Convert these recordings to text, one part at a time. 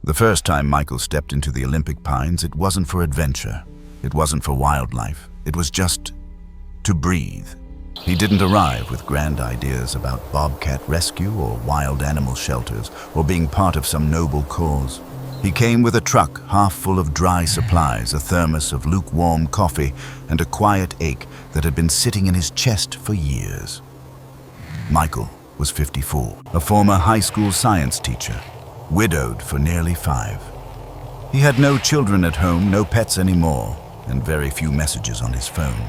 The first time Michael stepped into the Olympic Pines, it wasn't for adventure. It wasn't for wildlife. It was just to breathe. He didn't arrive with grand ideas about bobcat rescue or wild animal shelters or being part of some noble cause. He came with a truck half full of dry supplies, a thermos of lukewarm coffee, and a quiet ache that had been sitting in his chest for years. Michael was 54, a former high school science teacher, widowed for nearly 5. He had no children at home, no pets anymore, and very few messages on his phone.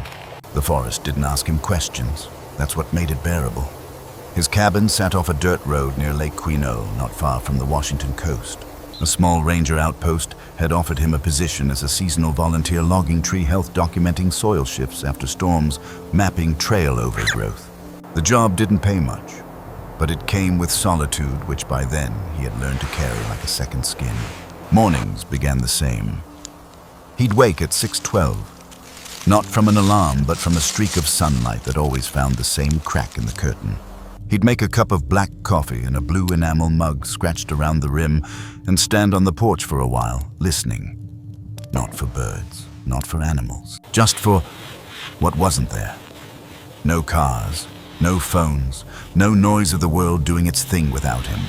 The forest didn't ask him questions. That's what made it bearable. His cabin sat off a dirt road near Lake Quinault, not far from the Washington coast. A small ranger outpost had offered him a position as a seasonal volunteer logging tree health, documenting soil shifts after storms, mapping trail overgrowth. The job didn't pay much, but it came with solitude, which by then he had learned to carry like a second skin. Mornings began the same. He'd wake at 6:12, not from an alarm, but from a streak of sunlight that always found the same crack in the curtain. He'd make a cup of black coffee in a blue enamel mug scratched around the rim and stand on the porch for a while, listening. Not for birds, not for animals, just for what wasn't there. No cars, no phones, no noise of the world doing its thing without him.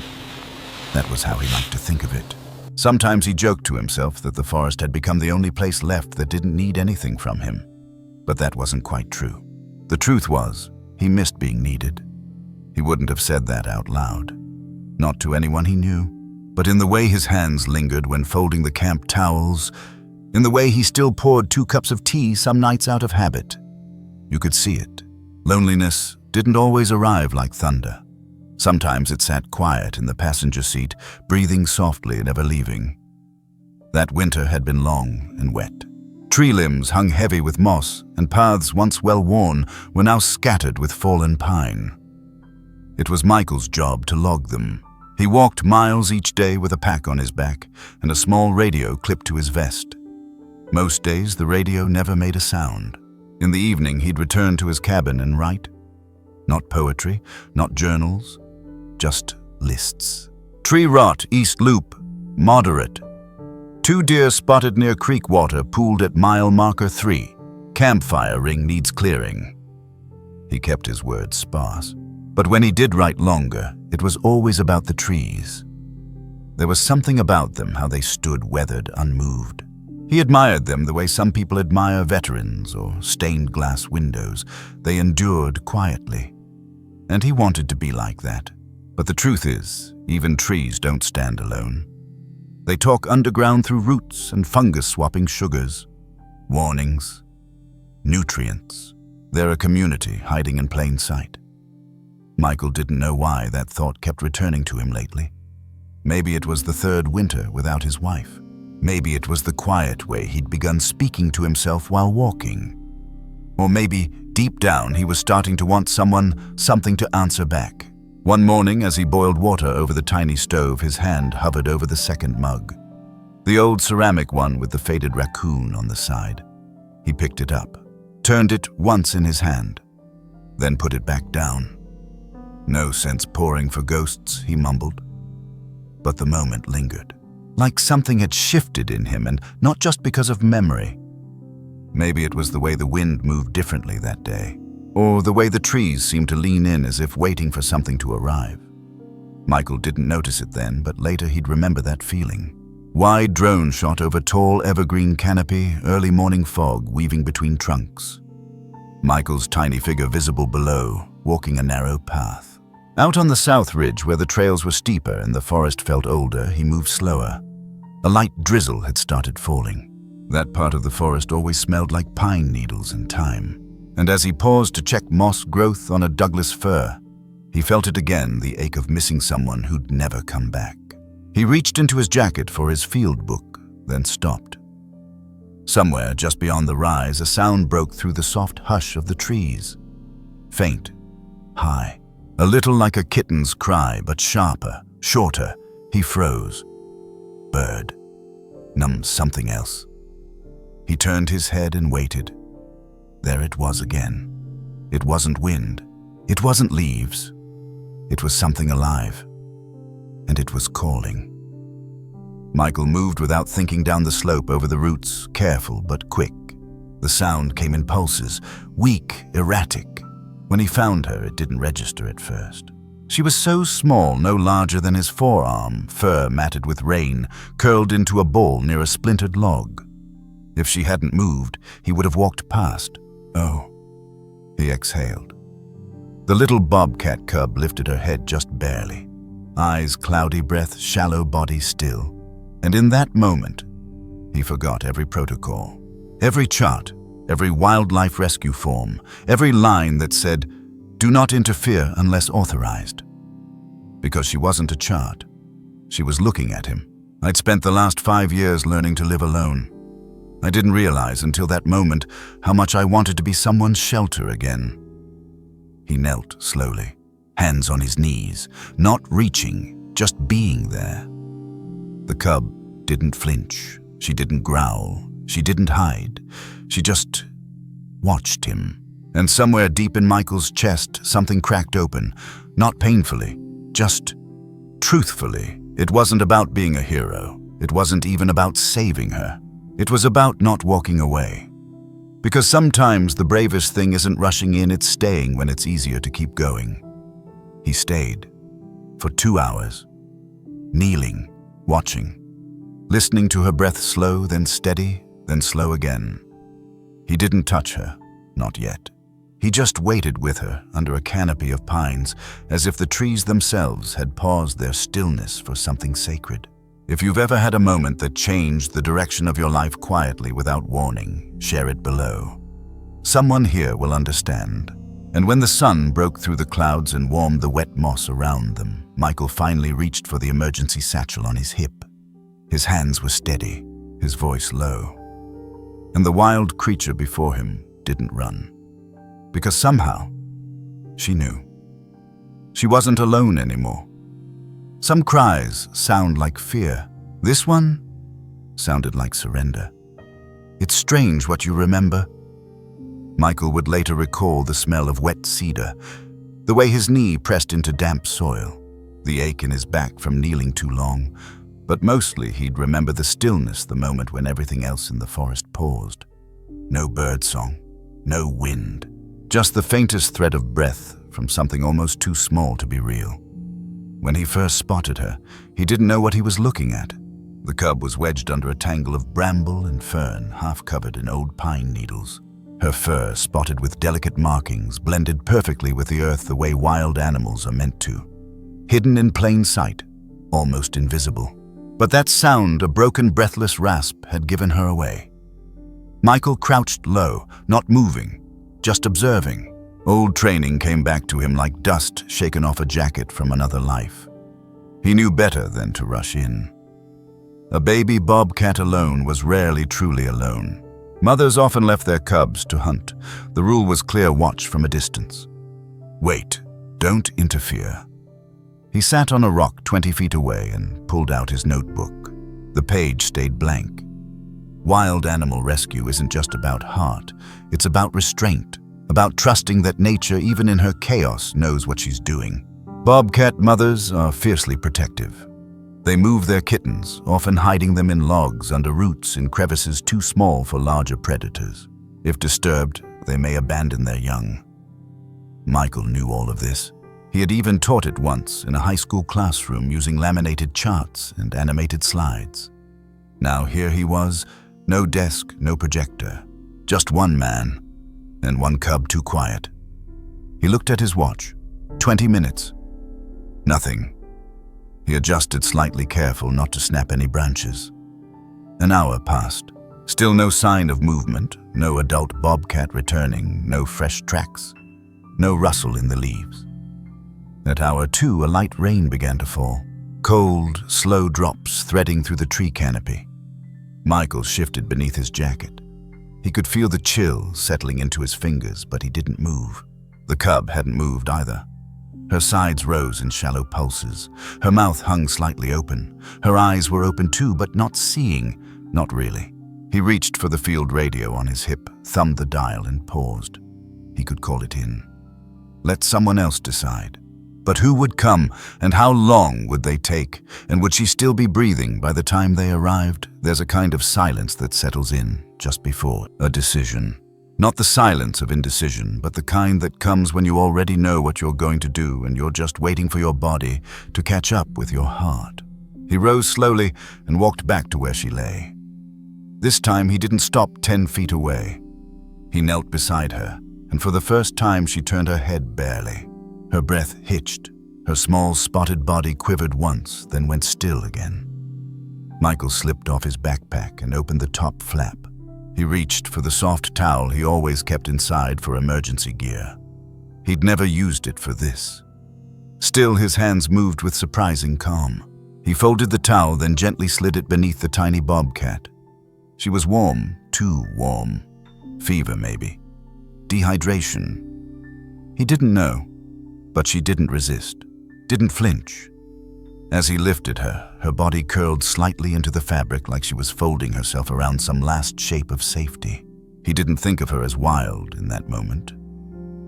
That was how he liked to think of it. Sometimes he joked to himself that the forest had become the only place left that didn't need anything from him. But that wasn't quite true. The truth was, he missed being needed. He wouldn't have said that out loud. Not to anyone he knew, but in the way his hands lingered when folding the camp towels, in the way he still poured 2 cups of tea some nights out of habit. You could see it. Loneliness didn't always arrive like thunder. Sometimes it sat quiet in the passenger seat, breathing softly, never leaving. That winter had been long and wet. Tree limbs hung heavy with moss, and paths once well-worn were now scattered with fallen pine. It was Michael's job to log them. He walked miles each day with a pack on his back and a small radio clipped to his vest. Most days, the radio never made a sound. In the evening, he'd return to his cabin and write. Not poetry, not journals, just lists. Tree rot, East Loop, moderate. 2 deer spotted near creek water pooled at mile marker 3. Campfire ring needs clearing. He kept his words sparse. But when he did write longer, it was always about the trees. There was something about them, how they stood weathered, unmoved. He admired them the way some people admire veterans or stained glass windows. They endured quietly. And he wanted to be like that. But the truth is, even trees don't stand alone. They talk underground through roots and fungus-swapping sugars. Warnings. Nutrients. They're a community hiding in plain sight. Michael didn't know why that thought kept returning to him lately. Maybe it was the 3rd winter without his wife. Maybe it was the quiet way he'd begun speaking to himself while walking. Or maybe, deep down, he was starting to want something to answer back. One morning, as he boiled water over the tiny stove, his hand hovered over the 2nd mug. The old ceramic one with the faded raccoon on the side. He picked it up, turned it once in his hand, then put it back down. No sense pouring for ghosts, he mumbled. But the moment lingered, like something had shifted in him, and not just because of memory. Maybe it was the way the wind moved differently that day, or the way the trees seemed to lean in as if waiting for something to arrive. Michael didn't notice it then, but later he'd remember that feeling. Wide drone shot over tall evergreen canopy, early morning fog weaving between trunks. Michael's tiny figure visible below, walking a narrow path. Out on the south ridge, where the trails were steeper and the forest felt older, he moved slower. A light drizzle had started falling. That part of the forest always smelled like pine needles and thyme. And as he paused to check moss growth on a Douglas fir, he felt it again, the ache of missing someone who'd never come back. He reached into his jacket for his field book, then stopped. Somewhere just beyond the rise, a sound broke through the soft hush of the trees. Faint, high. A little like a kitten's cry, but sharper, shorter. He froze. Bird. Something else. He turned his head and waited. There it was again. It wasn't wind. It wasn't leaves. It was something alive. And it was calling. Michael moved without thinking down the slope over the roots, careful but quick. The sound came in pulses, weak, erratic. When he found her, it didn't register at first. She was so small, no larger than his forearm, fur matted with rain, curled into a ball near a splintered log. If she hadn't moved, he would have walked past. Oh, he exhaled. The little bobcat cub lifted her head just barely. Eyes cloudy, breath shallow, body still. And in that moment, he forgot every protocol, every chart, every wildlife rescue form, every line that said, "Do not interfere unless authorized." Because she wasn't a chart. She was looking at him. I'd spent the last 5 years learning to live alone. I didn't realize until that moment how much I wanted to be someone's shelter again. He knelt slowly, hands on his knees, not reaching, just being there. The cub didn't flinch. She didn't growl. She didn't hide. She just watched him. And somewhere deep in Michael's chest, something cracked open. Not painfully, just truthfully. It wasn't about being a hero. It wasn't even about saving her. It was about not walking away. Because sometimes the bravest thing isn't rushing in, it's staying when it's easier to keep going. He stayed for 2 hours, kneeling, watching, listening to her breath slow, then steady, then slow again. He didn't touch her, not yet. He just waited with her under a canopy of pines, as if the trees themselves had paused their stillness for something sacred. If you've ever had a moment that changed the direction of your life quietly without warning, share it below. Someone here will understand. And when the sun broke through the clouds and warmed the wet moss around them, Michael finally reached for the emergency satchel on his hip. His hands were steady, his voice low. And the wild creature before him didn't run. Because somehow, she knew. She wasn't alone anymore. Some cries sound like fear. This one sounded like surrender. It's strange what you remember. Michael would later recall the smell of wet cedar, the way his knee pressed into damp soil, the ache in his back from kneeling too long, but mostly he'd remember the stillness the moment when everything else in the forest paused. No birdsong, no wind, just the faintest thread of breath from something almost too small to be real. When he first spotted her, he didn't know what he was looking at. The cub was wedged under a tangle of bramble and fern, half covered in old pine needles. Her fur, spotted with delicate markings, blended perfectly with the earth the way wild animals are meant to. Hidden in plain sight, almost invisible. But that sound, a broken, breathless rasp, had given her away. Michael crouched low, not moving, just observing. Old training came back to him like dust shaken off a jacket from another life. He knew better than to rush in. A baby bobcat alone was rarely truly alone. Mothers often left their cubs to hunt. The rule was clear: watch from a distance. Wait, don't interfere. He sat on a rock 20 feet away and pulled out his notebook. The page stayed blank. Wild animal rescue isn't just about heart, it's about restraint, about trusting that nature, even in her chaos, knows what she's doing. Bobcat mothers are fiercely protective. They move their kittens, often hiding them in logs, under roots, in crevices too small for larger predators. If disturbed, they may abandon their young. Michael knew all of this. He had even taught it once in a high school classroom using laminated charts and animated slides. Now here he was, no desk, no projector, just one man, and one cub too quiet. He looked at his watch. 20 minutes. Nothing. He adjusted slightly, careful not to snap any branches. An hour passed. Still no sign of movement, no adult bobcat returning, no fresh tracks, no rustle in the leaves. At hour 2, a light rain began to fall. Cold, slow drops threading through the tree canopy. Michael shifted beneath his jacket. He could feel the chill settling into his fingers, but he didn't move. The cub hadn't moved either. Her sides rose in shallow pulses. Her mouth hung slightly open. Her eyes were open too, but not seeing, not really. He reached for the field radio on his hip, thumbed the dial and paused. He could call it in. Let someone else decide. But who would come, and how long would they take? And would she still be breathing by the time they arrived? There's a kind of silence that settles in just before a decision. Not the silence of indecision, but the kind that comes when you already know what you're going to do and you're just waiting for your body to catch up with your heart. He rose slowly and walked back to where she lay. This time he didn't stop 10 feet away. He knelt beside her, and for the first time she turned her head barely. Her breath hitched. Her small, spotted body quivered once, then went still again. Michael slipped off his backpack and opened the top flap. He reached for the soft towel he always kept inside for emergency gear. He'd never used it for this. Still, his hands moved with surprising calm. He folded the towel, then gently slid it beneath the tiny bobcat. She was warm, too warm. Fever, maybe. Dehydration. He didn't know, but she didn't resist, didn't flinch. As he lifted her, her body curled slightly into the fabric like she was folding herself around some last shape of safety. He didn't think of her as wild in that moment.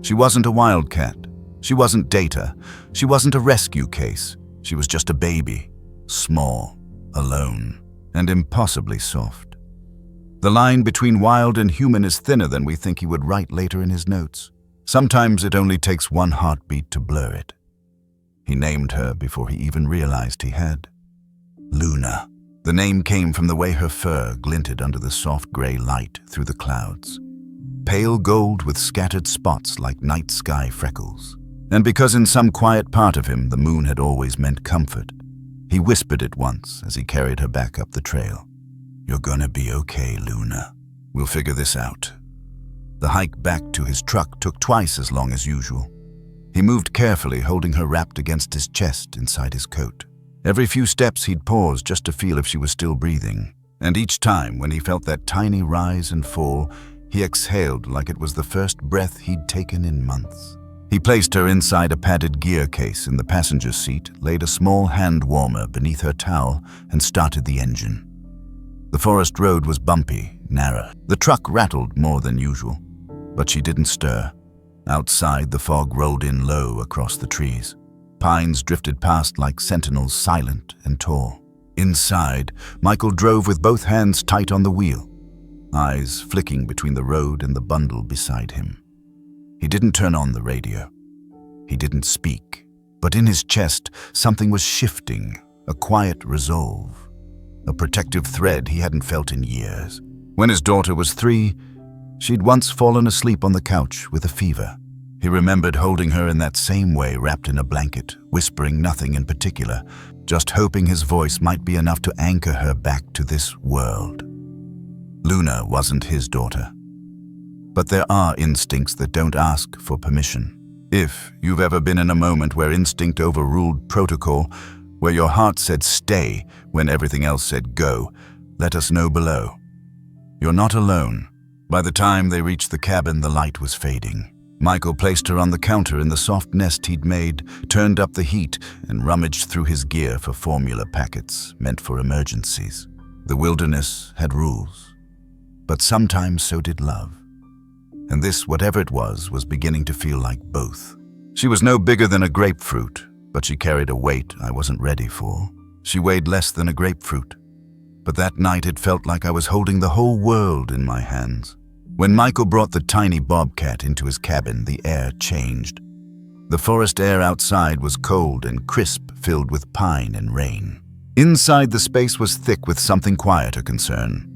She wasn't a wildcat. She wasn't Data. She wasn't a rescue case. She was just a baby, small, alone, and impossibly soft. The line between wild and human is thinner than we think he would write later in his notes. Sometimes it only takes one heartbeat to blur it. He named her before he even realized he had. Luna. The name came from the way her fur glinted under the soft gray light through the clouds. Pale gold with scattered spots like night sky freckles. And because in some quiet part of him the moon had always meant comfort, he whispered it once as he carried her back up the trail. "You're gonna be okay, Luna. We'll figure this out." The hike back to his truck took twice as long as usual. He moved carefully, holding her wrapped against his chest inside his coat. Every few steps he'd pause just to feel if she was still breathing. And each time, when he felt that tiny rise and fall, he exhaled like it was the first breath he'd taken in months. He placed her inside a padded gear case in the passenger seat, laid a small hand warmer beneath her towel, and started the engine. The forest road was bumpy, narrow. The truck rattled more than usual, but she didn't stir. Outside, the fog rolled in low across the trees. Pines drifted past like sentinels, silent and tall. Inside, Michael drove with both hands tight on the wheel, eyes flicking between the road and the bundle beside him. He didn't turn on the radio. He didn't speak. But in his chest, something was shifting, a quiet resolve, a protective thread he hadn't felt in years. When his daughter was 3, she'd once fallen asleep on the couch with a fever. He remembered holding her in that same way, wrapped in a blanket, whispering nothing in particular, just hoping his voice might be enough to anchor her back to this world. Luna wasn't his daughter. But there are instincts that don't ask for permission. If you've ever been in a moment where instinct overruled protocol, where your heart said stay when everything else said go, let us know below. You're not alone. By the time they reached the cabin, the light was fading. Michael placed her on the counter in the soft nest he'd made, turned up the heat, and rummaged through his gear for formula packets meant for emergencies. The wilderness had rules, but sometimes so did love. And this, whatever it was beginning to feel like both. She was no bigger than a grapefruit, but she carried a weight I wasn't ready for. She weighed less than a grapefruit. But that night it felt like I was holding the whole world in my hands. When Michael brought the tiny bobcat into his cabin, the air changed. The forest air outside was cold and crisp, filled with pine and rain. Inside, the space was thick with something quieter concern.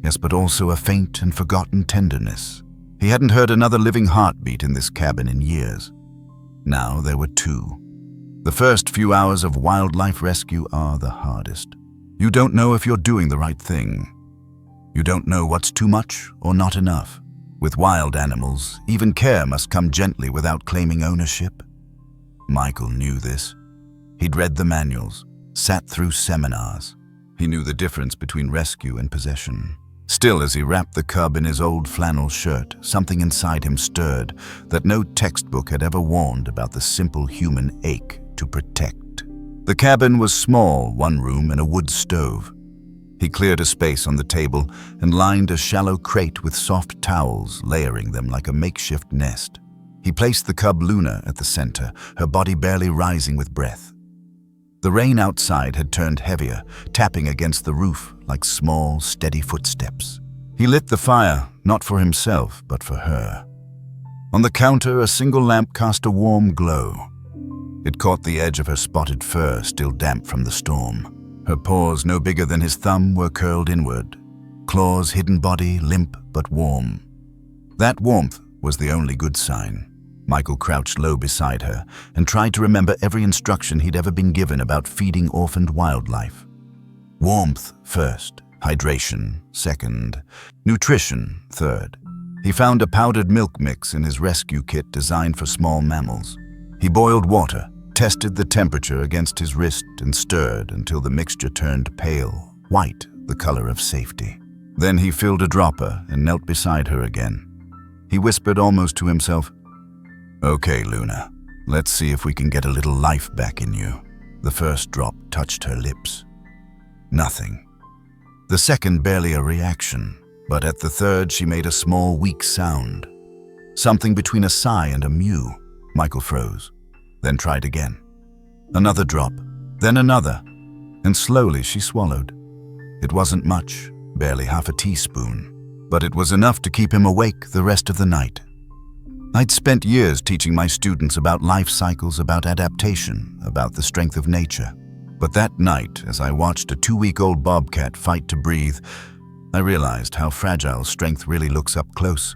Yes, but also a faint and forgotten tenderness. He hadn't heard another living heartbeat in this cabin in years. Now there were 2. The first few hours of wildlife rescue are the hardest. You don't know if you're doing the right thing. You don't know what's too much or not enough. With wild animals, even care must come gently without claiming ownership. Michael knew this. He'd read the manuals, sat through seminars. He knew the difference between rescue and possession. Still, as he wrapped the cub in his old flannel shirt, something inside him stirred that no textbook had ever warned about the simple human ache to protect. The cabin was small, 1 room and a wood stove. He cleared a space on the table and lined a shallow crate with soft towels, layering them like a makeshift nest. He placed the cub Luna at the center, her body barely rising with breath. The rain outside had turned heavier, tapping against the roof like small, steady footsteps. He lit the fire, not for himself, but for her. On the counter, a single lamp cast a warm glow. It caught the edge of her spotted fur, still damp from the storm. Her paws, no bigger than his thumb, were curled inward. Claw's hidden body, limp but warm. That warmth was the only good sign. Michael crouched low beside her and tried to remember every instruction he'd ever been given about feeding orphaned wildlife. Warmth first, hydration second, nutrition third. He found a powdered milk mix in his rescue kit designed for small mammals. He boiled water, tested the temperature against his wrist, and stirred until the mixture turned pale, white, the color of safety. Then he filled a dropper and knelt beside her again. He whispered almost to himself, "Okay, Luna, let's see if we can get a little life back in you." The first drop touched her lips. Nothing. The second barely a reaction, but at the third she made a small, weak sound. Something between a sigh and a mew. Michael froze, then tried again. Another drop, then another, and slowly she swallowed. It wasn't much, barely half a teaspoon, but it was enough to keep him awake the rest of the night. I'd spent years teaching my students about life cycles, about adaptation, about the strength of nature. But that night, as I watched a 2-week-old bobcat fight to breathe, I realized how fragile strength really looks up close.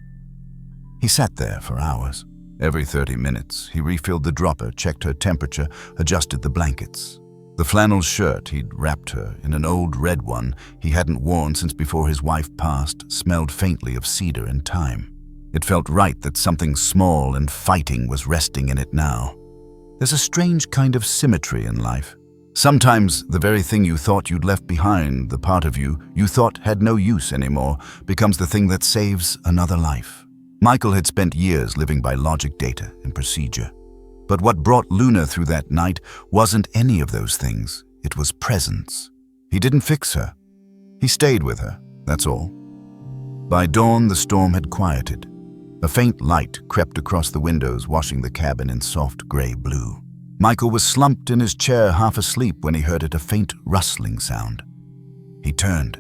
He sat there for hours. Every 30 minutes, he refilled the dropper, checked her temperature, adjusted the blankets. The flannel shirt he'd wrapped her in, an old red one he hadn't worn since before his wife passed, smelled faintly of cedar and thyme. It felt right that something small and fighting was resting in it now. There's a strange kind of symmetry in life. Sometimes the very thing you thought you'd left behind, the part of you thought had no use anymore, becomes the thing that saves another life. Michael had spent years living by logic, data, and procedure. But what brought Luna through that night wasn't any of those things. It was presence. He didn't fix her. He stayed with her, that's all. By dawn, the storm had quieted. A faint light crept across the windows, washing the cabin in soft gray blue. Michael was slumped in his chair, half asleep, when he heard a faint rustling sound. He turned.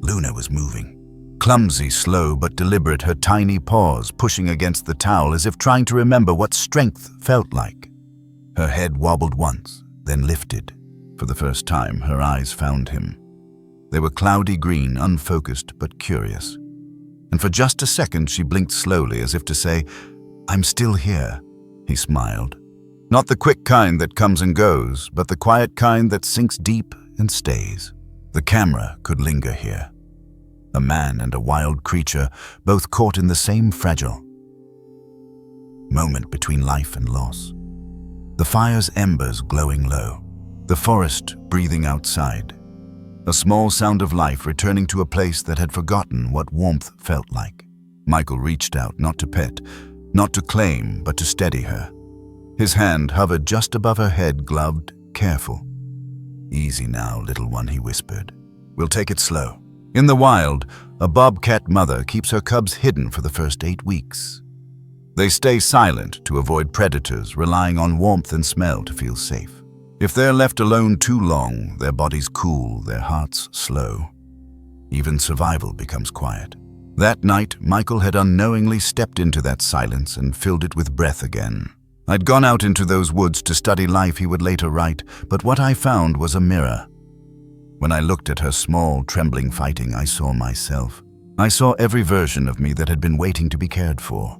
Luna was moving. Clumsy, slow, but deliberate, her tiny paws pushing against the towel as if trying to remember what strength felt like. Her head wobbled once, then lifted. For the first time, her eyes found him. They were cloudy green, unfocused, but curious. And for just a second, she blinked slowly, as if to say, "I'm still here." He smiled. Not the quick kind that comes and goes, but the quiet kind that sinks deep and stays. The camera could linger here. A man and a wild creature, both caught in the same fragile moment between life and loss. The fire's embers glowing low, the forest breathing outside. A small sound of life returning to a place that had forgotten what warmth felt like. Michael reached out, not to pet, not to claim, but to steady her. His hand hovered just above her head, gloved, careful. "Easy now, little one," he whispered. "We'll take it slow." In the wild, a bobcat mother keeps her cubs hidden for the first 8 weeks. They stay silent to avoid predators, relying on warmth and smell to feel safe. If they're left alone too long, their bodies cool, their hearts slow. Even survival becomes quiet. That night, Michael had unknowingly stepped into that silence and filled it with breath again. I'd gone out into those woods to study life, he would later write, but what I found was a mirror. When I looked at her small, trembling fighting, I saw myself. I saw every version of me that had been waiting to be cared for.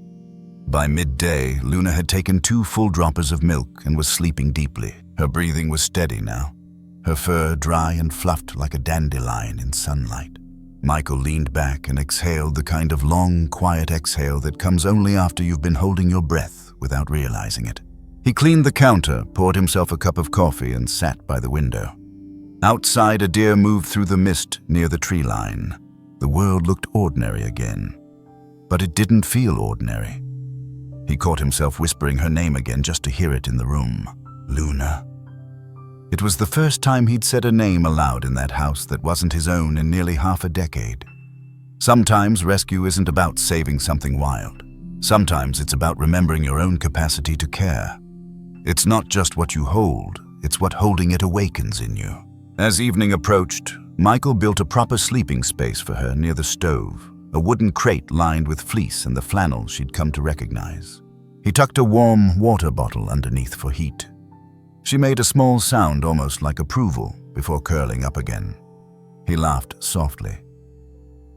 By midday, Luna had taken 2 full droppers of milk and was sleeping deeply. Her breathing was steady now, her fur dry and fluffed like a dandelion in sunlight. Michael leaned back and exhaled the kind of long, quiet exhale that comes only after you've been holding your breath without realizing it. He cleaned the counter, poured himself a cup of coffee, and sat by the window. Outside, a deer moved through the mist near the tree line. The world looked ordinary again, but it didn't feel ordinary. He caught himself whispering her name again just to hear it in the room. Luna. It was the first time he'd said a name aloud in that house that wasn't his own in nearly half a decade. Sometimes rescue isn't about saving something wild. Sometimes it's about remembering your own capacity to care. It's not just what you hold, it's what holding it awakens in you. As evening approached, Michael built a proper sleeping space for her near the stove, a wooden crate lined with fleece and the flannel she'd come to recognize. He tucked a warm water bottle underneath for heat. She made a small sound almost like approval before curling up again. He laughed softly.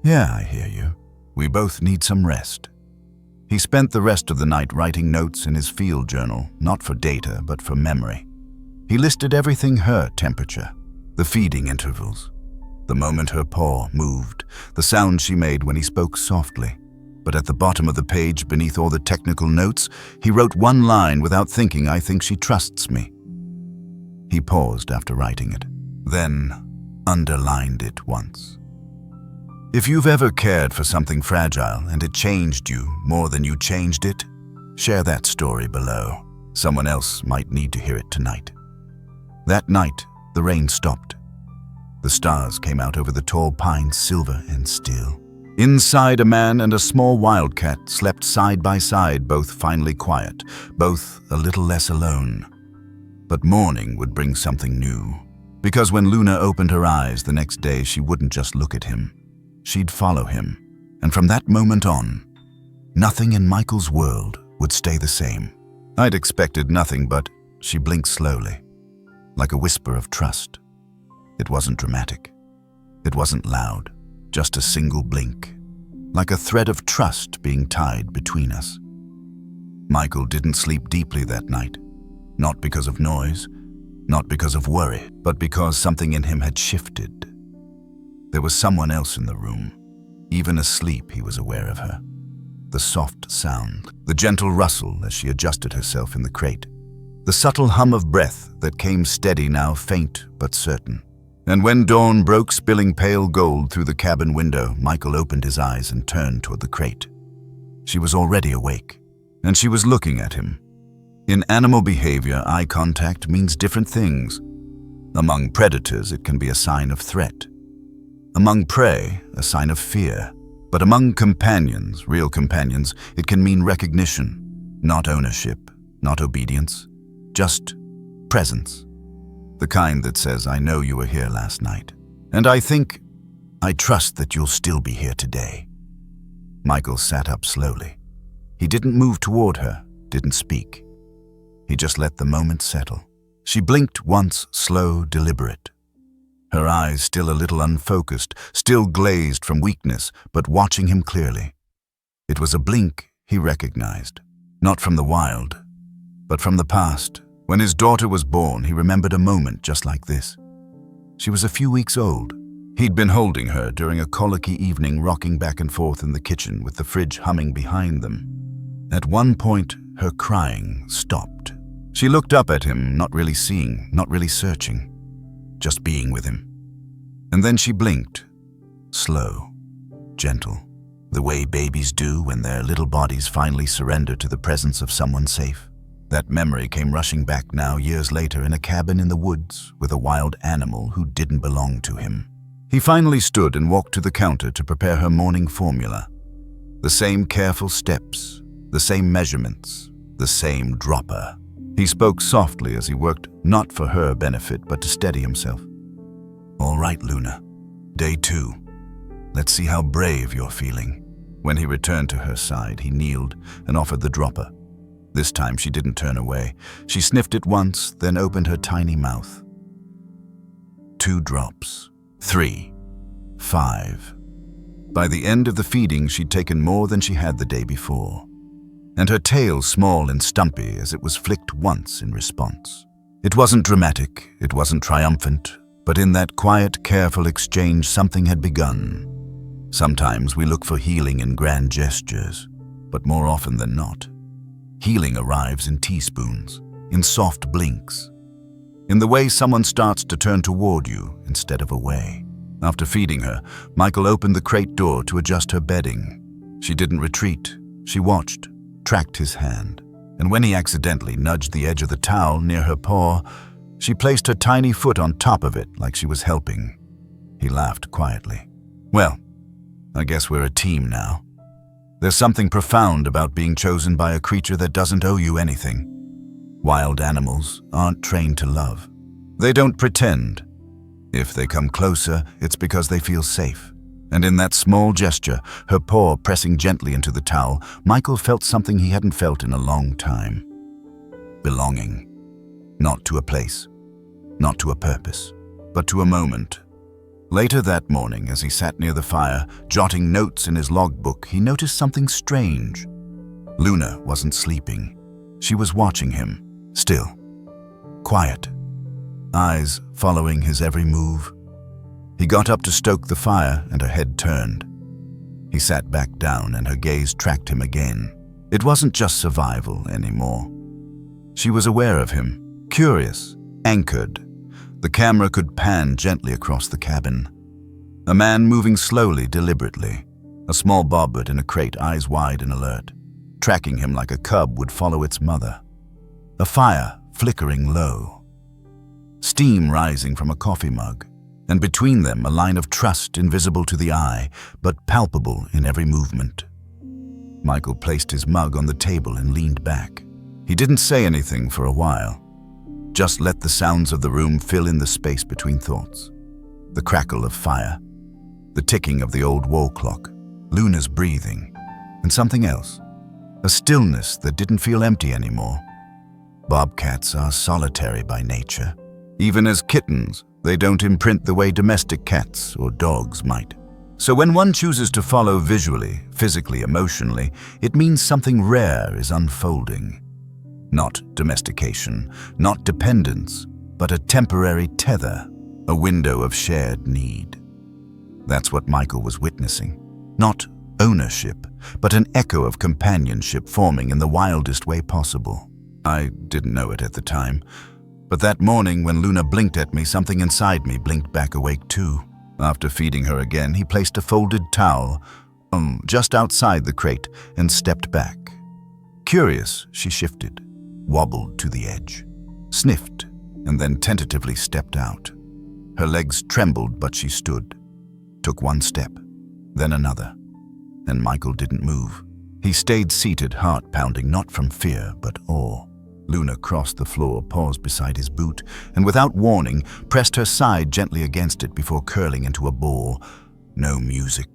"Yeah, I hear you. We both need some rest." He spent the rest of the night writing notes in his field journal, not for data, but for memory. He listed everything: her temperature, the feeding intervals, the moment her paw moved, the sound she made when he spoke softly. But at the bottom of the page, beneath all the technical notes, he wrote one line without thinking: "I think she trusts me." He paused after writing it, then underlined it once. If you've ever cared for something fragile and it changed you more than you changed it, share that story below. Someone else might need to hear it tonight. That night, the rain stopped. The stars came out over the tall pines, silver and still. Inside, a man and a small wildcat slept side by side, both finally quiet, both a little less alone. But morning would bring something new. Because when Luna opened her eyes the next day, she wouldn't just look at him. She'd follow him. And from that moment on, nothing in Michael's world would stay the same. I'd expected nothing, but she blinked slowly, like a whisper of trust. It wasn't dramatic. It wasn't loud. Just a single blink, like a thread of trust being tied between us. Michael didn't sleep deeply that night, not because of noise, not because of worry, but because something in him had shifted. There was someone else in the room. Even asleep, he was aware of her. The soft sound, the gentle rustle as she adjusted herself in the crate, the subtle hum of breath that came steady now, faint but certain. And when dawn broke, spilling pale gold through the cabin window, Michael opened his eyes and turned toward the crate. She was already awake, and she was looking at him. In animal behavior, eye contact means different things. Among predators, it can be a sign of threat. Among prey, a sign of fear. But among companions, real companions, it can mean recognition, not ownership, not obedience, just presence. The kind that says, "I know you were here last night, and I trust that you'll still be here today." Michael sat up slowly. He didn't move toward her, didn't speak. He just let the moment settle. She blinked once, slow, deliberate. Her eyes still a little unfocused, still glazed from weakness, but watching him clearly. It was a blink he recognized, not from the wild, but from the past. When his daughter was born, he remembered a moment just like this. She was a few weeks old. He'd been holding her during a colicky evening, rocking back and forth in the kitchen with the fridge humming behind them. At one point, her crying stopped. She looked up at him, not really seeing, not really searching, just being with him. And then she blinked, slow, gentle, the way babies do when their little bodies finally surrender to the presence of someone safe. That memory came rushing back now, years later, in a cabin in the woods with a wild animal who didn't belong to him. He finally stood and walked to the counter to prepare her morning formula. The same careful steps, the same measurements, the same dropper. He spoke softly as he worked, not for her benefit, but to steady himself. "All right, Luna. Day 2. Let's see how brave you're feeling." When he returned to her side, he kneeled and offered the dropper. This time she didn't turn away. She sniffed it once, then opened her tiny mouth. 2 drops. 3. 5. By the end of the feeding, she'd taken more than she had the day before. And her tail small and stumpy as it was flicked once in response. It wasn't dramatic, it wasn't triumphant, but in that quiet, careful exchange, something had begun. Sometimes we look for healing in grand gestures, but more often than not, healing arrives in teaspoons, in soft blinks, in the way someone starts to turn toward you instead of away. After feeding her, Michael opened the crate door to adjust her bedding. She didn't retreat. She watched, tracked his hand, and when he accidentally nudged the edge of the towel near her paw, she placed her tiny foot on top of it like she was helping. He laughed quietly. "Well, I guess we're a team now." There's something profound about being chosen by a creature that doesn't owe you anything. Wild animals aren't trained to love. They don't pretend. If they come closer, it's because they feel safe. And in that small gesture, her paw pressing gently into the towel, Michael felt something he hadn't felt in a long time. Belonging. Not to a place, not to a purpose, but to a moment. Later that morning, as he sat near the fire, jotting notes in his logbook, he noticed something strange. Luna wasn't sleeping. She was watching him, still, quiet, eyes following his every move. He got up to stoke the fire, and her head turned. He sat back down, and her gaze tracked him again. It wasn't just survival anymore. She was aware of him, curious, anchored. The camera could pan gently across the cabin. A man moving slowly, deliberately. A small bobcat in a crate, eyes wide and alert, tracking him like a cub would follow its mother. A fire flickering low. Steam rising from a coffee mug. And between them, a line of trust invisible to the eye, but palpable in every movement. Michael placed his mug on the table and leaned back. He didn't say anything for a while. Just let the sounds of the room fill in the space between thoughts. The crackle of fire, the ticking of the old wall clock, Luna's breathing, and something else. A stillness that didn't feel empty anymore. Bobcats are solitary by nature. Even as kittens, they don't imprint the way domestic cats or dogs might. So when one chooses to follow visually, physically, emotionally, it means something rare is unfolding. Not domestication, not dependence, but a temporary tether, a window of shared need. That's what Michael was witnessing. Not ownership, but an echo of companionship forming in the wildest way possible. I didn't know it at the time, but that morning when Luna blinked at me, something inside me blinked back awake too. After feeding her again, he placed a folded towel just outside the crate and stepped back. Curious, she shifted, wobbled to the edge, sniffed, and then tentatively stepped out. Her legs trembled, but she stood, took one step, then another, and Michael didn't move. He stayed seated, heart pounding, not from fear, but awe. Luna crossed the floor, paused beside his boot, and without warning, pressed her side gently against it before curling into a ball. No music,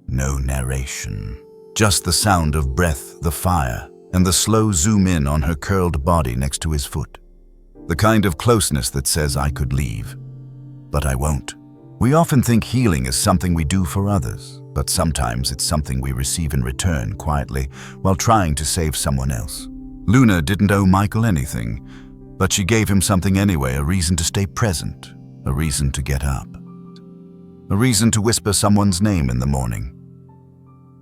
no narration, just the sound of breath, the fire, and the slow zoom in on her curled body next to his foot. The kind of closeness that says, I could leave, but I won't. We often think healing is something we do for others, but sometimes it's something we receive in return quietly while trying to save someone else. Luna didn't owe Michael anything, but she gave him something anyway, a reason to stay present, a reason to get up, a reason to whisper someone's name in the morning.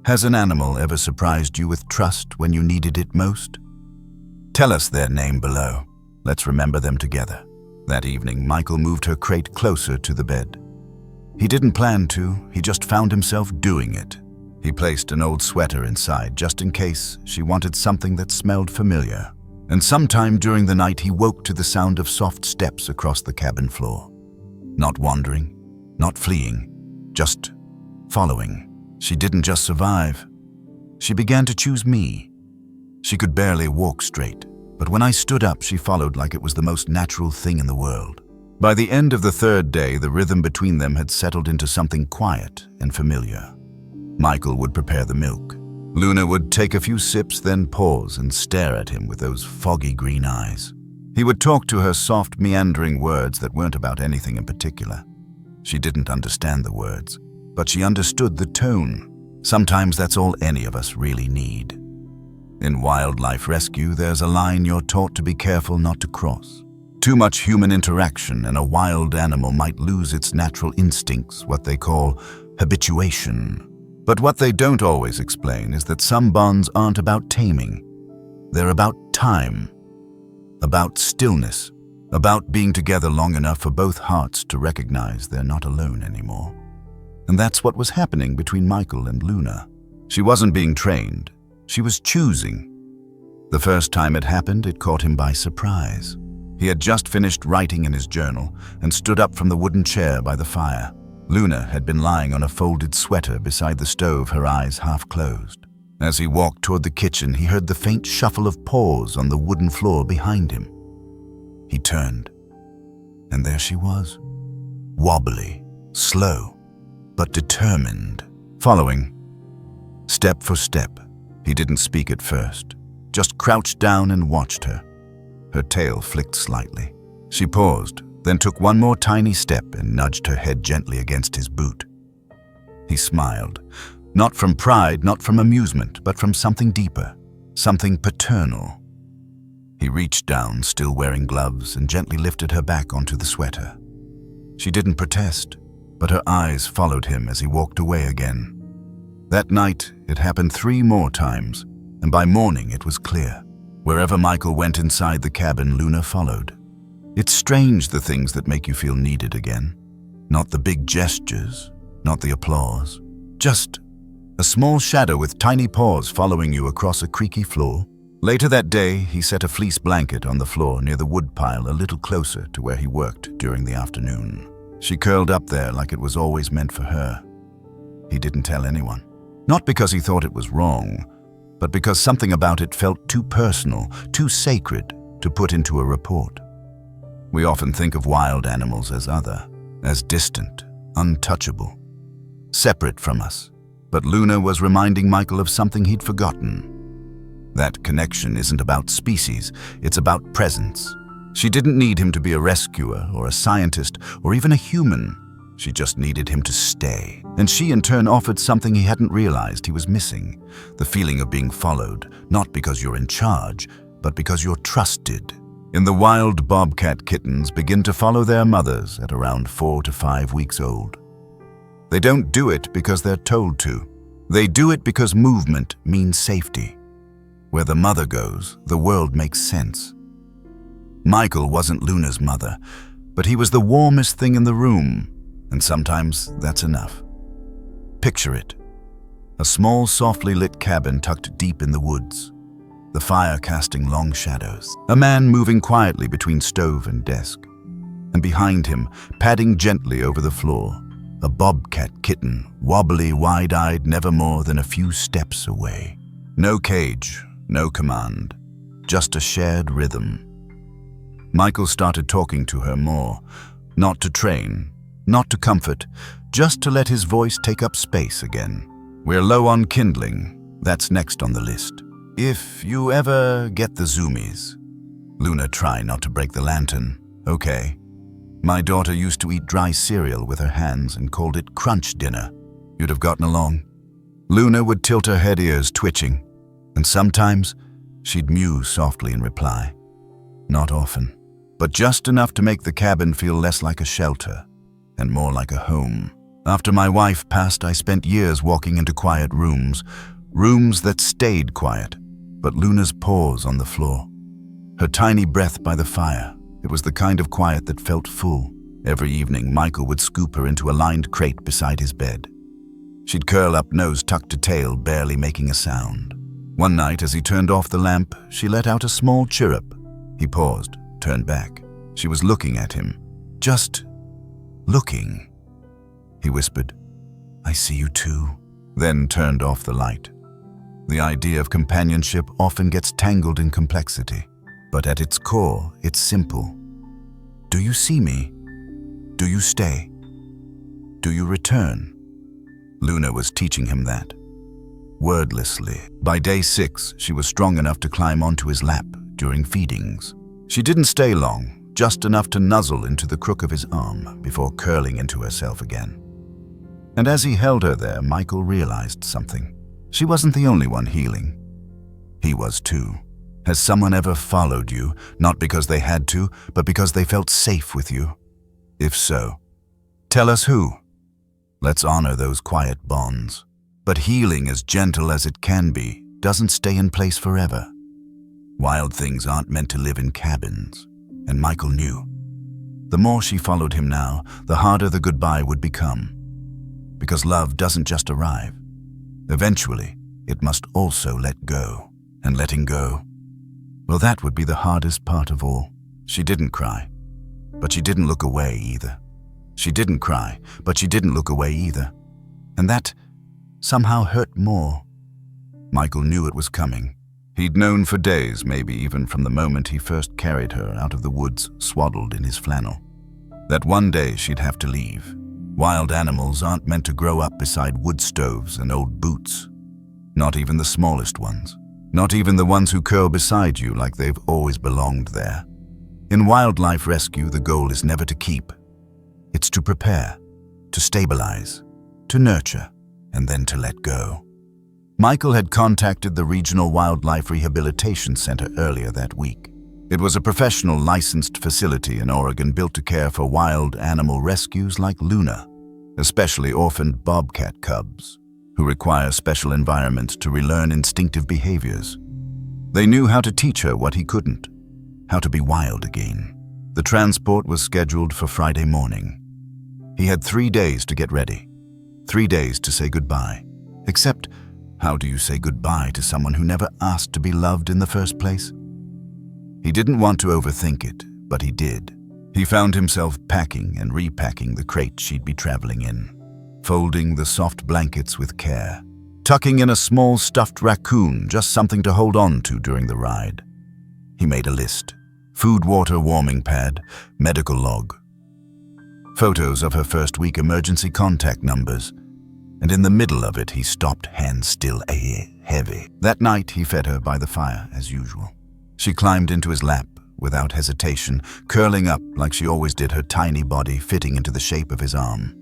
Has an animal ever surprised you with trust when you needed it most? Tell us their name below. Let's remember them together. That evening, Michael moved her crate closer to the bed. He didn't plan to, he just found himself doing it. He placed an old sweater inside just in case she wanted something that smelled familiar. And sometime during the night, he woke to the sound of soft steps across the cabin floor. Not wandering, not fleeing, just following. She didn't just survive. She began to choose me. She could barely walk straight, but when I stood up, she followed like it was the most natural thing in the world. By the end of the third day, the rhythm between them had settled into something quiet and familiar. Michael would prepare the milk. Luna would take a few sips, then pause and stare at him with those foggy green eyes. He would talk to her soft, meandering words that weren't about anything in particular. She didn't understand the words, but she understood the tone. Sometimes that's all any of us really need. In wildlife rescue, there's a line you're taught to be careful not to cross. Too much human interaction and a wild animal might lose its natural instincts, what they call habituation. But what they don't always explain is that some bonds aren't about taming. They're about time, about stillness, about being together long enough for both hearts to recognize they're not alone anymore. And that's what was happening between Michael and Luna. She wasn't being trained. She was choosing. The first time it happened, it caught him by surprise. He had just finished writing in his journal and stood up from the wooden chair by the fire. Luna had been lying on a folded sweater beside the stove, her eyes half closed. As he walked toward the kitchen, he heard the faint shuffle of paws on the wooden floor behind him. He turned, and there she was, wobbly, slow, but determined, following. Step for step, he didn't speak at first, just crouched down and watched her. Her tail flicked slightly. She paused, then took one more tiny step and nudged her head gently against his boot. He smiled, not from pride, not from amusement, but from something deeper, something paternal. He reached down, still wearing gloves, and gently lifted her back onto the sweater. She didn't protest, but her eyes followed him as he walked away again. That night, it happened 3 more times, and by morning it was clear. Wherever Michael went inside the cabin, Luna followed. It's strange, the things that make you feel needed again. Not the big gestures, not the applause. Just a small shadow with tiny paws following you across a creaky floor. Later that day, he set a fleece blanket on the floor near the woodpile a little closer to where he worked during the afternoon. She curled up there like it was always meant for her. He didn't tell anyone. Not because he thought it was wrong, but because something about it felt too personal, too sacred to put into a report. We often think of wild animals as other, as distant, untouchable, separate from us. But Luna was reminding Michael of something he'd forgotten. That connection isn't about species, it's about presence. She didn't need him to be a rescuer or a scientist or even a human. She just needed him to stay. And she in turn offered something he hadn't realized he was missing. The feeling of being followed, not because you're in charge, but because you're trusted. In the wild, bobcat kittens begin to follow their mothers at around 4 to 5 weeks old. They don't do it because they're told to. They do it because movement means safety. Where the mother goes, the world makes sense. Michael wasn't Luna's mother, but he was the warmest thing in the room, and sometimes that's enough. Picture it. A small, softly lit cabin tucked deep in the woods, the fire casting long shadows. A man moving quietly between stove and desk, and behind him, padding gently over the floor, a bobcat kitten, wobbly, wide-eyed, never more than a few steps away. No cage, no command, just a shared rhythm. Michael started talking to her more, not to train, not to comfort, just to let his voice take up space again. We're low on kindling, that's next on the list. If you ever get the zoomies. Luna, try not to break the lantern, okay? My daughter used to eat dry cereal with her hands and called it crunch dinner. You'd have gotten along. Luna would tilt her head, ears twitching, and sometimes she'd mew softly in reply. Not often, but just enough to make the cabin feel less like a shelter and more like a home. After my wife passed, I spent years walking into quiet rooms that stayed quiet, but Luna's paws on the floor, her tiny breath by the fire. It was the kind of quiet that felt full. Every evening, Michael would scoop her into a lined crate beside his bed. She'd curl up, nose tucked to tail, barely making a sound. One night, as he turned off the lamp, she let out a small chirrup. He paused, turned back. She was looking at him. Just looking. He whispered, "I see you too," then turned off the light. The idea of companionship often gets tangled in complexity. But at its core, it's simple. Do you see me? Do you stay? Do you return? Luna was teaching him that. Wordlessly. By day 6, she was strong enough to climb onto his lap during feedings. She didn't stay long, just enough to nuzzle into the crook of his arm before curling into herself again. And as he held her there, Michael realized something. She wasn't the only one healing. He was too. Has someone ever followed you, not because they had to, but because they felt safe with you? If so, tell us who. Let's honor those quiet bonds. But healing, as gentle as it can be, doesn't stay in place forever. Wild things aren't meant to live in cabins, and Michael knew. The more she followed him now, the harder the goodbye would become. Because love doesn't just arrive. Eventually, it must also let go. And letting go, well, that would be the hardest part of all. She didn't cry, but she didn't look away either. She didn't cry, but she didn't look away either. And that somehow hurt more. Michael knew it was coming. He'd known for days, maybe even from the moment he first carried her out of the woods swaddled in his flannel, that one day she'd have to leave. Wild animals aren't meant to grow up beside wood stoves and old boots. Not even the smallest ones. Not even the ones who curl beside you like they've always belonged there. In wildlife rescue, the goal is never to keep. It's to prepare, to stabilize, to nurture, and then to let go. Michael had contacted the Regional Wildlife Rehabilitation Center earlier that week. It was a professional licensed facility in Oregon built to care for wild animal rescues like Luna, especially orphaned bobcat cubs, who require special environments to relearn instinctive behaviors. They knew how to teach her what he couldn't, how to be wild again. The transport was scheduled for Friday morning. He had 3 days to get ready, 3 days to say goodbye. Except, how do you say goodbye to someone who never asked to be loved in the first place? He didn't want to overthink it, but he did. He found himself packing and repacking the crate she'd be traveling in, folding the soft blankets with care, tucking in a small stuffed raccoon, just something to hold on to during the ride. He made a list: food, water, warming pad, medical log, photos of her first week emergency contact numbers, and in the middle of it he stopped, hands still heavy. That night he fed her by the fire as usual. She climbed into his lap without hesitation, curling up like she always did, her tiny body fitting into the shape of his arm.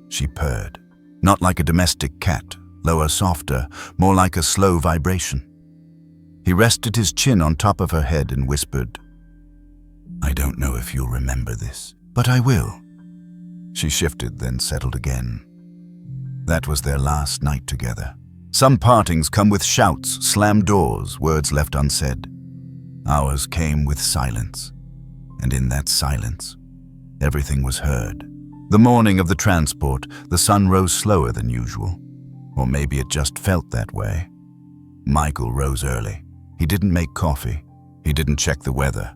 She purred, not like a domestic cat, lower, softer, more like a slow vibration. He rested his chin on top of her head and whispered, "I don't know if you'll remember this, but I will." She shifted, then settled again. That was their last night together. Some partings come with shouts, slammed doors, words left unsaid. Ours came with silence, and in that silence, everything was heard. The morning of the transport, the sun rose slower than usual, or maybe it just felt that way. Michael rose early. He didn't make coffee. He didn't check the weather.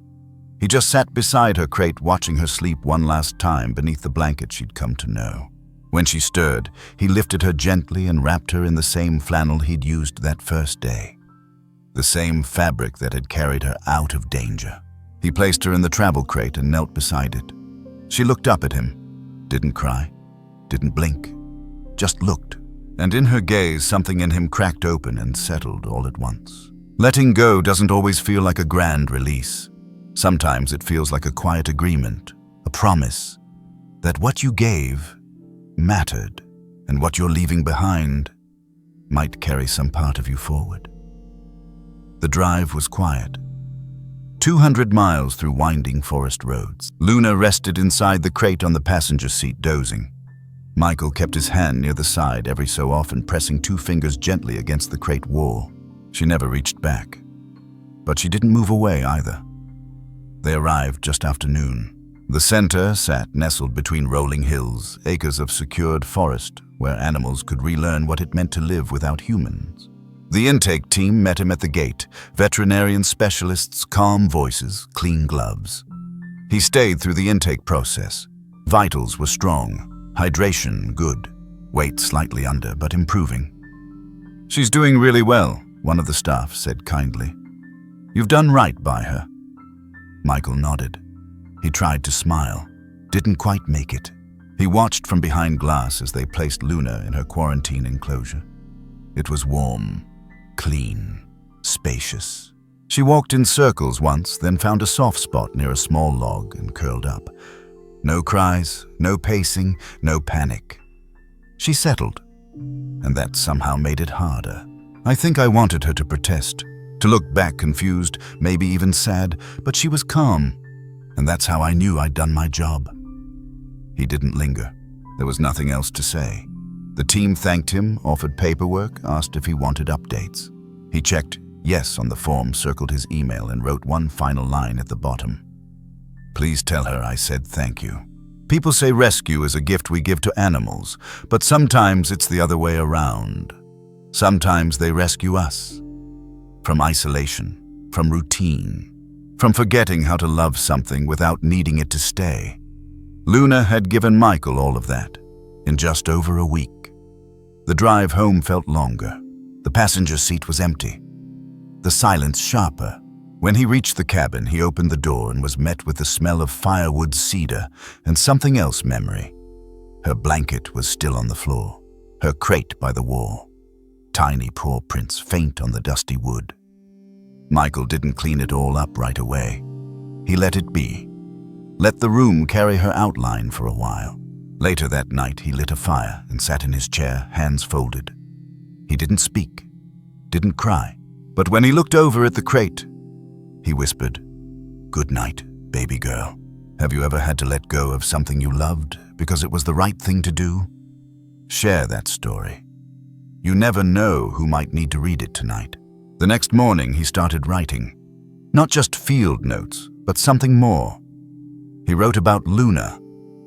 He just sat beside her crate, watching her sleep one last time beneath the blanket she'd come to know. When she stirred, he lifted her gently and wrapped her in the same flannel he'd used that first day, the same fabric that had carried her out of danger. He placed her in the travel crate and knelt beside it. She looked up at him, didn't cry, didn't blink, just looked. And in her gaze, something in him cracked open and settled all at once. Letting go doesn't always feel like a grand release. Sometimes it feels like a quiet agreement, a promise that what you gave mattered, and what you're leaving behind might carry some part of you forward. The drive was quiet. 200 miles through winding forest roads. Luna rested inside the crate on the passenger seat, dozing. Michael kept his hand near the side, every so often pressing 2 fingers gently against the crate wall. She never reached back, but she didn't move away either. They arrived just after noon. The center sat nestled between rolling hills, acres of secured forest where animals could relearn what it meant to live without humans. The intake team met him at the gate, veterinarian specialists, calm voices, clean gloves. He stayed through the intake process. Vitals were strong, hydration good, weight slightly under but improving. "She's doing really well," one of the staff said kindly. "You've done right by her." Michael nodded. He tried to smile, didn't quite make it. He watched from behind glass as they placed Luna in her quarantine enclosure. It was warm, clean, spacious. She walked in circles once, then found a soft spot near a small log and curled up. No cries, no pacing, no panic. She settled, and that somehow made it harder. I think I wanted her to protest, to look back confused, maybe even sad, but she was calm. And that's how I knew I'd done my job. He didn't linger. There was nothing else to say. The team thanked him, offered paperwork, asked if he wanted updates. He checked yes on the form, circled his email, and wrote one final line at the bottom. "Please tell her I said thank you." People say rescue is a gift we give to animals, but sometimes it's the other way around. Sometimes they rescue us. From isolation, from routine, from forgetting how to love something without needing it to stay. Luna had given Michael all of that in just over a week. The drive home felt longer, The passenger seat was empty, the silence sharper. When he reached the cabin, he opened the door and was met with the smell of firewood, cedar, and something else memory. Her blanket was still on the floor, her crate by the wall. Tiny paw prints faint on the dusty wood. Michael didn't clean it all up right away. He let it be. Let the room carry her outline for a while. Later that night, he lit a fire and sat in his chair, hands folded. He didn't speak, didn't cry. But when he looked over at the crate, he whispered, "Good night, baby girl. Have you ever had to let go of something you loved because it was the right thing to do? Share that story. You never know who might need to read it tonight." The next morning, he started writing. Not just field notes, but something more. He wrote about Luna,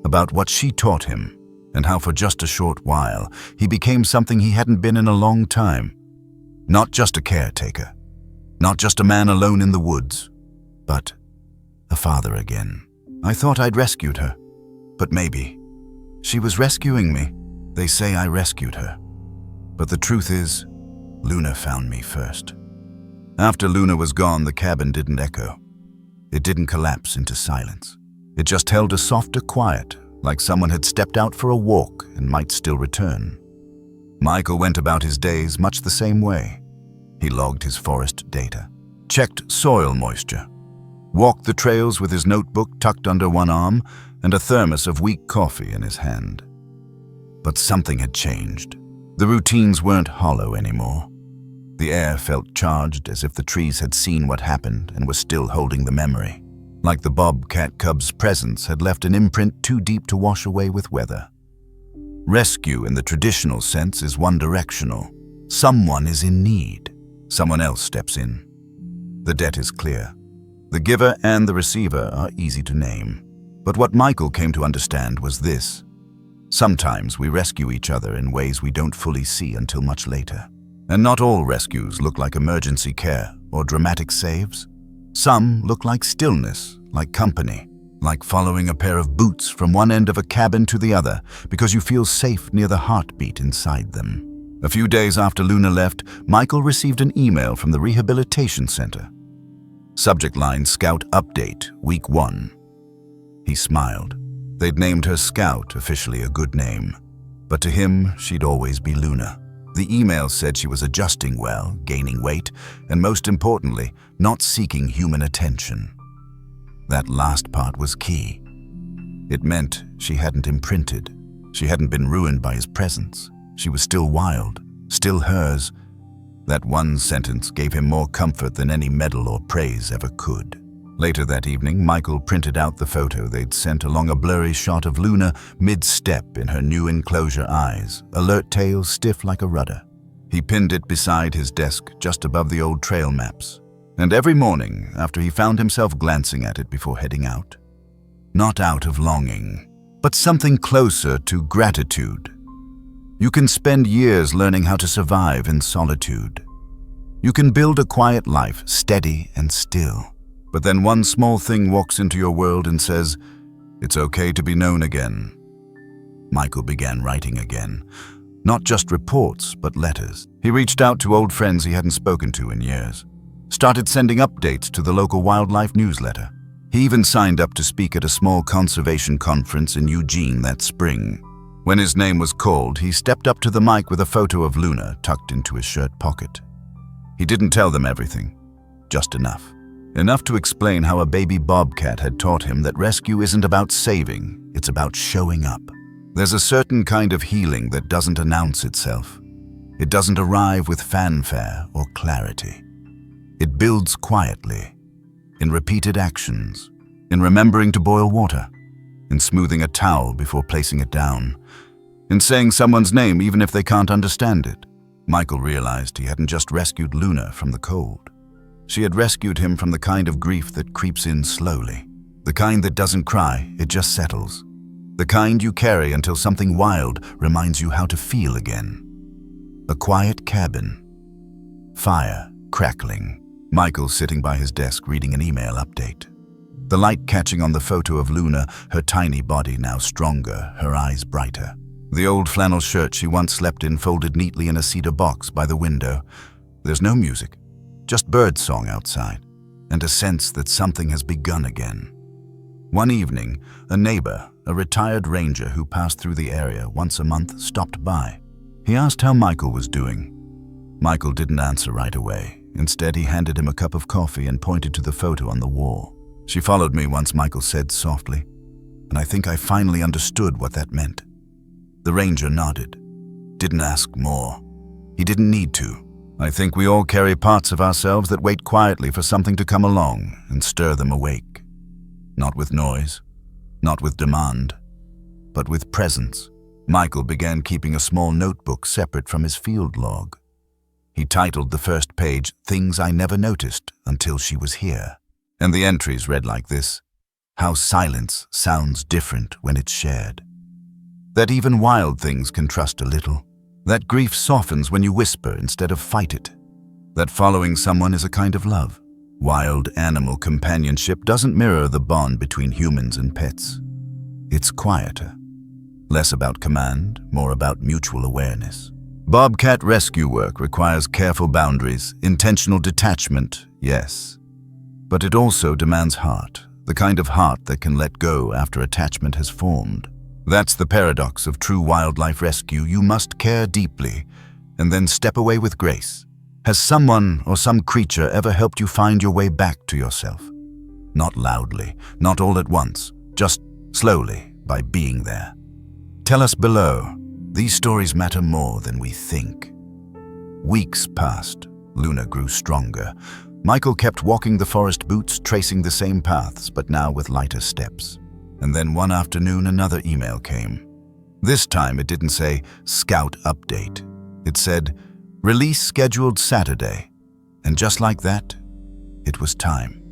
about what she taught him, and how for just a short while, he became something he hadn't been in a long time. Not just a caretaker, not just a man alone in the woods, but a father again. "I thought I'd rescued her, but maybe she was rescuing me. They say I rescued her. But the truth is, Luna found me first." After Luna was gone, the cabin didn't echo. It didn't collapse into silence. It just held a softer quiet, like someone had stepped out for a walk and might still return. Michael went about his days much the same way. He logged his forest data, checked soil moisture, walked the trails with his notebook tucked under one arm and a thermos of weak coffee in his hand. But something had changed. The routines weren't hollow anymore. The air felt charged, as if the trees had seen what happened and were still holding the memory. Like the bobcat cub's presence had left an imprint too deep to wash away with weather. Rescue in the traditional sense is one-directional. Someone is in need. Someone else steps in. The debt is clear. The giver and the receiver are easy to name. But what Michael came to understand was this. Sometimes we rescue each other in ways we don't fully see until much later. And not all rescues look like emergency care or dramatic saves. Some look like stillness, like company, like following a pair of boots from one end of a cabin to the other because you feel safe near the heartbeat inside them. A few days after Luna left, Michael received an email from the rehabilitation center. Subject line, Scout Update, Week 1. He smiled. They'd named her Scout, officially a good name. But to him, she'd always be Luna. The email said she was adjusting well, gaining weight, and most importantly, not seeking human attention. That last part was key. It meant she hadn't imprinted. She hadn't been ruined by his presence. She was still wild, still hers. That one sentence gave him more comfort than any medal or praise ever could. Later that evening, Michael printed out the photo they'd sent along a blurry shot of Luna mid-step in her new enclosure eyes, alert tail stiff like a rudder. He pinned it beside his desk just above the old trail maps. And every morning, after he found himself glancing at it before heading out, not out of longing, but something closer to gratitude. You can spend years learning how to survive in solitude. You can build a quiet life, steady and still. But then one small thing walks into your world and says, "It's okay to be known again." Michael began writing again. Not just reports, but letters. He reached out to old friends he hadn't spoken to in years. Started sending updates to the local wildlife newsletter. He even signed up to speak at a small conservation conference in Eugene that spring. When his name was called, he stepped up to the mic with a photo of Luna tucked into his shirt pocket. He didn't tell them everything, just enough. Enough to explain how a baby bobcat had taught him that rescue isn't about saving, it's about showing up. There's a certain kind of healing that doesn't announce itself. It doesn't arrive with fanfare or clarity. It builds quietly, in repeated actions, in remembering to boil water, in smoothing a towel before placing it down, in saying someone's name even if they can't understand it. Michael realized he hadn't just rescued Luna from the cold. She had rescued him from the kind of grief that creeps in slowly. The kind that doesn't cry, it just settles. The kind you carry until something wild reminds you how to feel again. A quiet cabin. Fire crackling. Michael sitting by his desk reading an email update. The light catching on the photo of Luna, her tiny body now stronger, her eyes brighter. The old flannel shirt she once slept in folded neatly in a cedar box by the window. There's no music, just birdsong outside, and a sense that something has begun again. One evening, a neighbor, a retired ranger who passed through the area once a month, stopped by. He asked how Michael was doing. Michael didn't answer right away. Instead, he handed him a cup of coffee and pointed to the photo on the wall. "She followed me once," Michael said softly, "and I think I finally understood what that meant." The ranger nodded. Didn't ask more. He didn't need to. "I think we all carry parts of ourselves that wait quietly for something to come along and stir them awake. Not with noise, not with demand, but with presence." Michael began keeping a small notebook separate from his field log. He titled the first page, "Things I Never Noticed Until She Was Here." And the entries read like this: "How silence sounds different when it's shared. That even wild things can trust a little. That grief softens when you whisper instead of fight it. That following someone is a kind of love. Wild animal companionship doesn't mirror the bond between humans and pets. It's quieter. Less about command, more about mutual awareness. Bobcat rescue work requires careful boundaries, intentional detachment, yes. But it also demands heart, the kind of heart that can let go after attachment has formed. That's the paradox of true wildlife rescue. You must care deeply and then step away with grace. Has someone or some creature ever helped you find your way back to yourself? Not loudly, not all at once, just slowly by being there. Tell us below. These stories matter more than we think. Weeks passed. Luna grew stronger. Michael kept walking the forest boots, tracing the same paths, but now with lighter steps. And then one afternoon, another email came. This time it didn't say, "Scout update." It said, "Release scheduled Saturday." And just like that, it was time.